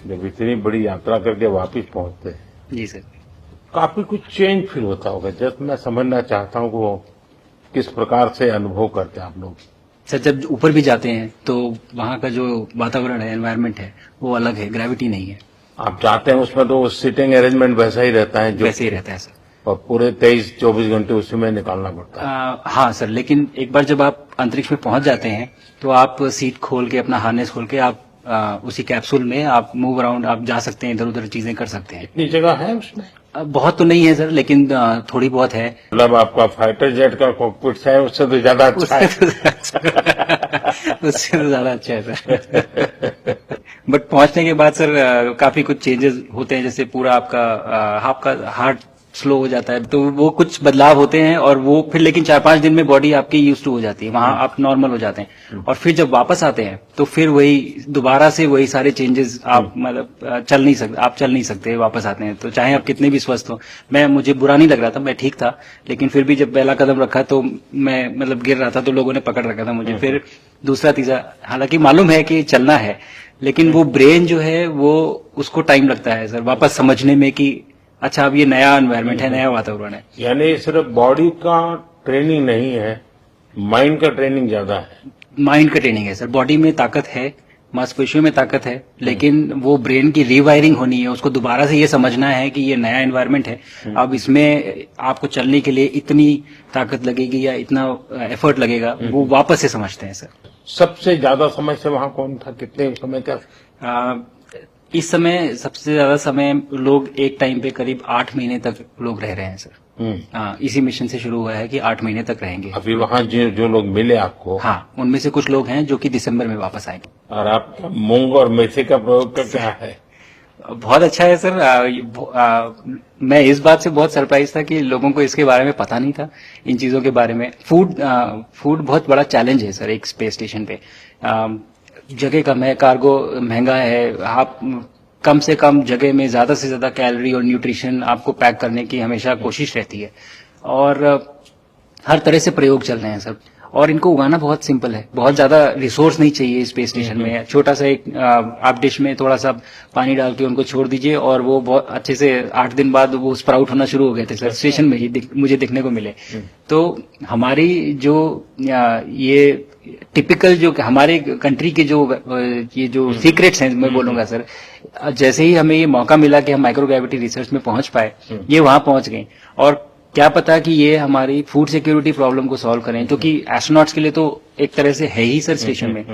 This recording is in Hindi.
जब इतनी बड़ी यात्रा करके वापस पहुंचते हैं जी सर। काफी कुछ चेंज फील होता होगा। जब मैं समझना चाहता हूँ कि वो किस प्रकार से अनुभव करते हैं आप लोग। सर जब ऊपर भी जाते हैं तो वहाँ का जो वातावरण है, एनवायरनमेंट है, वो अलग है, ग्रेविटी नहीं है। आप जाते हैं उसमें तो सीटिंग अरेंजमेंट वैसा ही रहता है जो वैसे ही रहता है सर। और पूरे 23-24 घंटे उसी में निकालना पड़ता है। हाँ सर, लेकिन एक बार जब आप अंतरिक्ष में पहुंच जाते हैं तो आप सीट खोल के, अपना हार्नेस खोल के, आप उसी कैप्सूल में आप मूव अराउंड, आप जा सकते हैं, इधर उधर चीजें कर सकते हैं। इतनी जगह है उसमें? बहुत तो नहीं है सर, लेकिन थोड़ी बहुत है। मतलब आपका फाइटर जेट का कॉकपिट है उससे तो ज्यादा अच्छा है। उससे तो ज्यादा अच्छा है सर। बट पहुंचने के बाद सर काफी कुछ चेंजेस होते हैं, जैसे पूरा आपका हार्ट स्लो हो जाता है, तो वो कुछ बदलाव होते हैं, और वो फिर लेकिन 4-5 दिन में बॉडी आपकी यूज टू हो जाती है, वहां आप नॉर्मल हो जाते हैं। और फिर जब वापस आते हैं तो फिर वही दोबारा से वही सारे चेंजेस, आप मतलब चल नहीं सकते वापस आते हैं, तो चाहे आप कितने भी स्वस्थ हो। मुझे बुरा नहीं लग रहा था, मैं ठीक था, लेकिन फिर भी जब पहला कदम रखा तो मैं मतलब गिर रहा था, तो लोगों ने पकड़ रखा था मुझे। फिर दूसरा तीसरा, हालांकि मालूम है कि चलना है, लेकिन वो ब्रेन जो है वो, उसको टाइम लगता है सर वापस समझने में कि अच्छा अब ये नया एनवायरनमेंट है, नया वातावरण है। यानी सिर्फ बॉडी का ट्रेनिंग नहीं है, माइंड का ट्रेनिंग ज्यादा है। माइंड का ट्रेनिंग है सर। बॉडी में ताकत है, मांसपेशियों में ताकत है, लेकिन वो ब्रेन की रीवायरिंग होनी है, उसको दोबारा से ये समझना है कि ये नया एनवायरनमेंट है। अब इसमें आपको चलने के लिए इतनी ताकत लगेगी या इतना एफर्ट लगेगा, वो वापस से समझते हैं सर। सबसे ज्यादा समय से वहां कौन था, कितने समय का? इस समय सबसे ज्यादा समय लोग एक टाइम पे करीब 8 महीने तक लोग रह रहे हैं सर। इसी मिशन से शुरू हुआ है कि 8 महीने तक रहेंगे। अभी वहां जो लोग मिले आपको? हाँ, उनमें से कुछ लोग हैं जो कि दिसंबर में वापस आएंगे। और आपका मूंग और मेथी का प्रयोग का क्या है? बहुत अच्छा है सर। मैं इस बात से बहुत सरप्राइज था कि लोगों को इसके बारे में पता नहीं था, इन चीजों के बारे में। फूड बहुत बड़ा चैलेंज है सर एक स्पेस स्टेशन पे। जगह कम है, कार्गो महंगा है, आप कम से कम जगह में ज्यादा से ज्यादा कैलोरी और न्यूट्रिशन आपको पैक करने की हमेशा कोशिश रहती है, और हर तरह से प्रयोग चल रहे हैं सर। और इनको उगाना बहुत सिंपल है, बहुत ज्यादा रिसोर्स नहीं चाहिए स्पेस स्टेशन में। छोटा सा एक आप डिश में थोड़ा सा पानी डाल के उनको छोड़ दीजिए, और वो बहुत अच्छे से 8 दिन बाद वो स्प्राउट होना शुरू हो गए थे सर, स्टेशन में ही मुझे दिखने को मिले। तो हमारी जो ये टिपिकल जो हमारे कंट्री के जो ये जो सीक्रेट्स हैं, मैं बोलूंगा सर, जैसे ही हमें ये मौका मिला कि हम माइक्रोग्रेविटी रिसर्च में पहुंच पाए, ये वहां पहुंच गए। और क्या पता कि ये हमारी फूड सिक्योरिटी प्रॉब्लम को सॉल्व करें, क्योंकि एस्ट्रोनॉट्स के लिए तो एक तरह से है ही सर स्टेशन में,